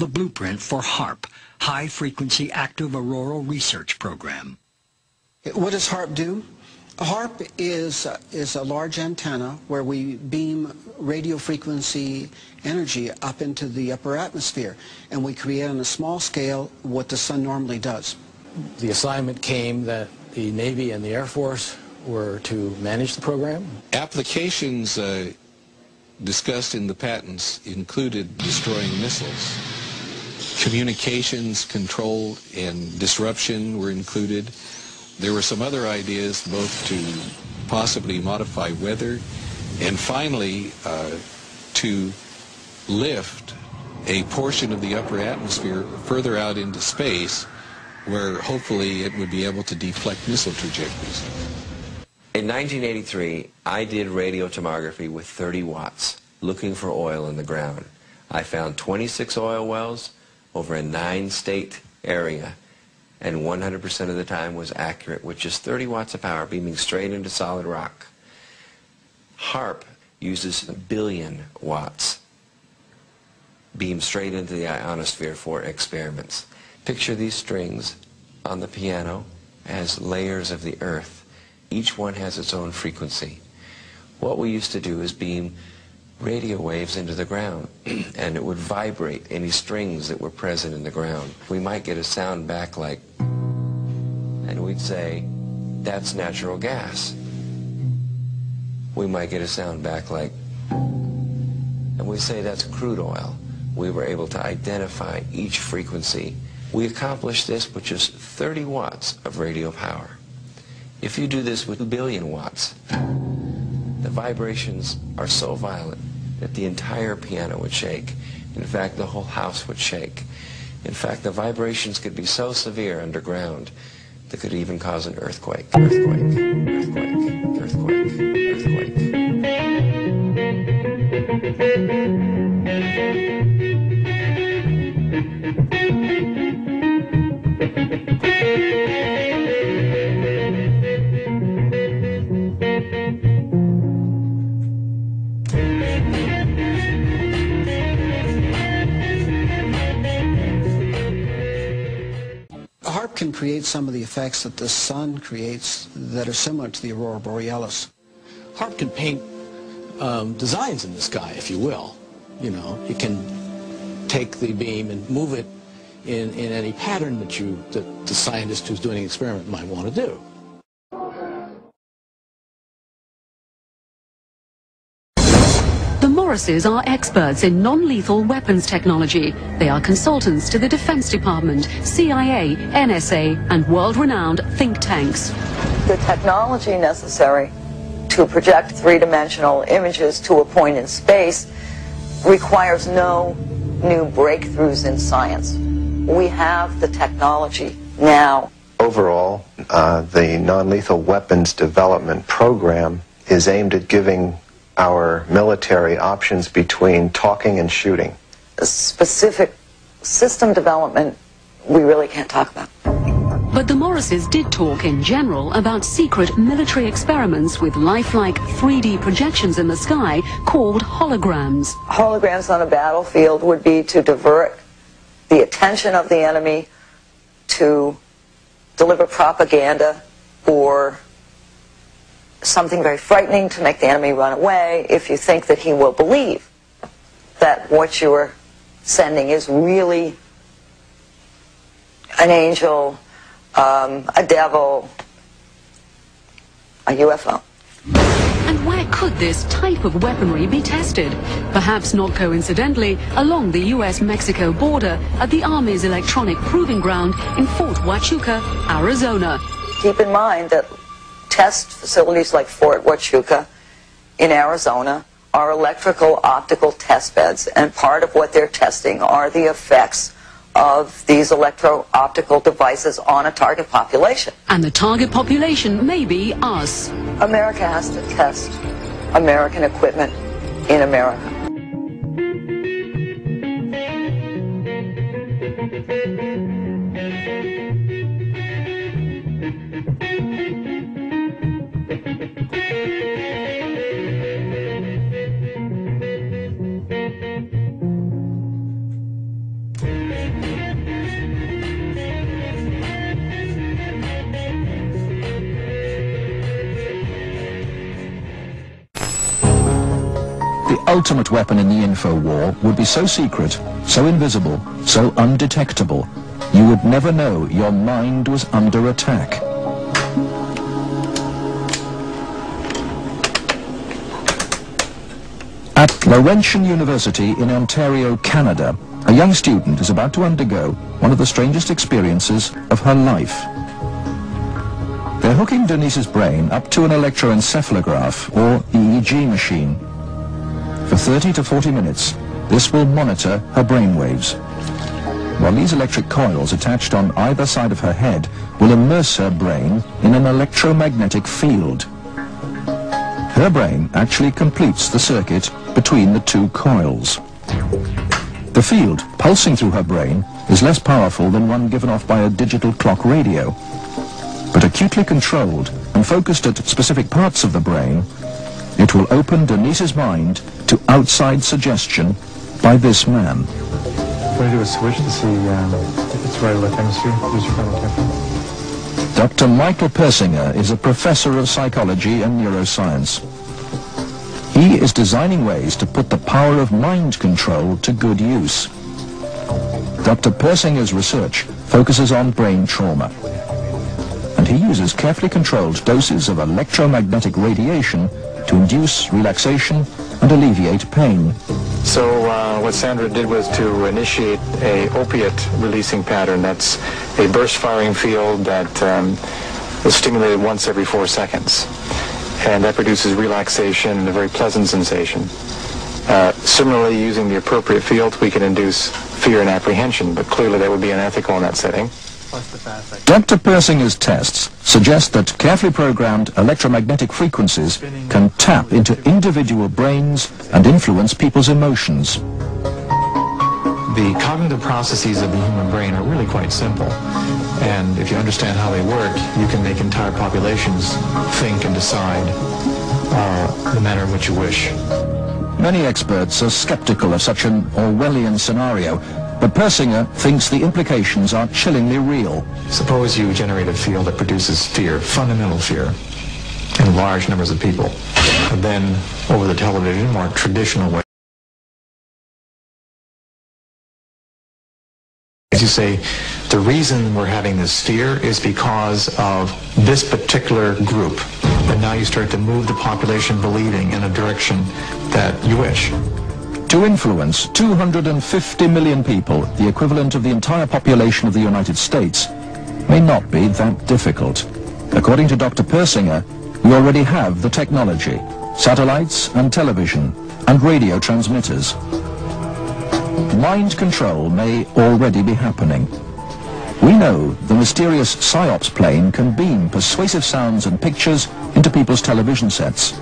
The blueprint for HAARP, High Frequency Active Auroral Research Program. What does HAARP do? HAARP is a large antenna where we beam radio frequency energy up into the upper atmosphere, and we create on a small scale what the sun normally does. The assignment came that the Navy and the Air Force were to manage the program. Applications discussed in the patents included destroying missiles. Communications, control, and disruption were included. There were some other ideas both to possibly modify weather and finally to lift a portion of the upper atmosphere further out into space where hopefully it would be able to deflect missile trajectories. In 1983, I did radio tomography with 30 watts looking for oil in the ground. I found 26 oil wells over a 9-state area, and 100% of the time was accurate with just 30 watts of power beaming straight into solid rock. HAARP uses 1 billion watts beamed straight into the ionosphere for experiments. Picture these strings on the piano as layers of the earth. Each one has its own frequency. What we used to do is beam radio waves into the ground, and it would vibrate any strings that were present in the ground. We might get a sound back like, and we'd say, that's natural gas. We might get a sound back like, and we'd say, that's crude oil. We were able to identify each frequency. We accomplished this with just 30 watts of radio power. If you do this with 1 billion watts, the vibrations are so violent that the entire piano would shake. In fact, the whole house would shake. In fact, the vibrations could be so severe underground that could even cause an earthquake. Earthquake, earthquake, earthquake, earthquake. HAARP can create some of the effects that the sun creates that are similar to the aurora borealis. HAARP can paint designs in the sky, if you will. You know, it can take the beam and move it in any pattern that the scientist who's doing the experiment might want to do. The Morrises are experts in non-lethal weapons technology. They are consultants to the Defense Department, CIA, NSA, and world-renowned think tanks. The technology necessary to project three-dimensional images to a point in space requires no new breakthroughs in science. We have the technology now. Overall, the non-lethal weapons development program is aimed at giving our military options between talking and shooting. Specific system development we really can't talk about. But the Morrises did talk in general about secret military experiments with lifelike 3D projections in the sky called holograms. Holograms on a battlefield would be to divert the attention of the enemy, to deliver propaganda or something very frightening to make the enemy run away if you think that he will believe that what you're sending is really an angel, a devil, a UFO. And where could this type of weaponry be tested? Perhaps not coincidentally, along the US-Mexico border at the Army's electronic proving ground in Fort Huachuca, Arizona. Keep in mind that test facilities like Fort Huachuca in Arizona are electrical optical test beds, and part of what they're testing are the effects of these electro-optical devices on a target population. And the target population may be us. America has to test American equipment in America. The ultimate weapon in the info war would be so secret, so invisible, so undetectable, you would never know your mind was under attack. At Laurentian University in Ontario, Canada, a young student is about to undergo one of the strangest experiences of her life. They're hooking Denise's brain up to an electroencephalograph, or EEG machine. For 30 to 40 minutes, this will monitor her brainwaves, while these electric coils attached on either side of her head will immerse her brain in an electromagnetic field. Her brain actually completes the circuit between the two coils. The field pulsing through her brain is less powerful than one given off by a digital clock radio, but acutely controlled and focused at specific parts of the brain, it will open Denise's mind to outside suggestion by this man. We're going to do a switch to see if it's right left hemisphere. Use your phone carefully. Dr. Michael Persinger is a professor of psychology and neuroscience. He is designing ways to put the power of mind control to good use. Dr. Persinger's research focuses on brain trauma, and he uses carefully controlled doses of electromagnetic radiation to induce relaxation and alleviate pain. So what Sandra did was to initiate a opiate releasing pattern. That's a burst firing field that is stimulated once every 4 seconds. And that produces relaxation and a very pleasant sensation. Similarly, using the appropriate field, we can induce fear and apprehension, but clearly that would be unethical in that setting. Dr. Persinger's tests suggest that carefully programmed electromagnetic frequencies can tap into individual brains and influence people's emotions. The cognitive processes of the human brain are really quite simple. And if you understand how they work, you can make entire populations think and decide the manner in which you wish. Many experts are skeptical of such an Orwellian scenario, but Persinger thinks the implications are chillingly real. Suppose you generate a field that produces fear, fundamental fear, in large numbers of people. And then, over the television, more traditional way, as you say, the reason we're having this fear is because of this particular group. And now you start to move the population believing in a direction that you wish. To influence 250 million people, the equivalent of the entire population of the United States, may not be that difficult. According to Dr. Persinger, we already have the technology, satellites and television and radio transmitters. Mind control may already be happening. We know the mysterious PSYOPs plane can beam persuasive sounds and pictures into people's television sets.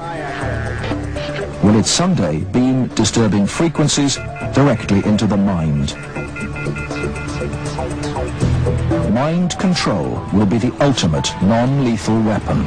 Will it someday beam disturbing frequencies directly into the mind? Mind control will be the ultimate non-lethal weapon.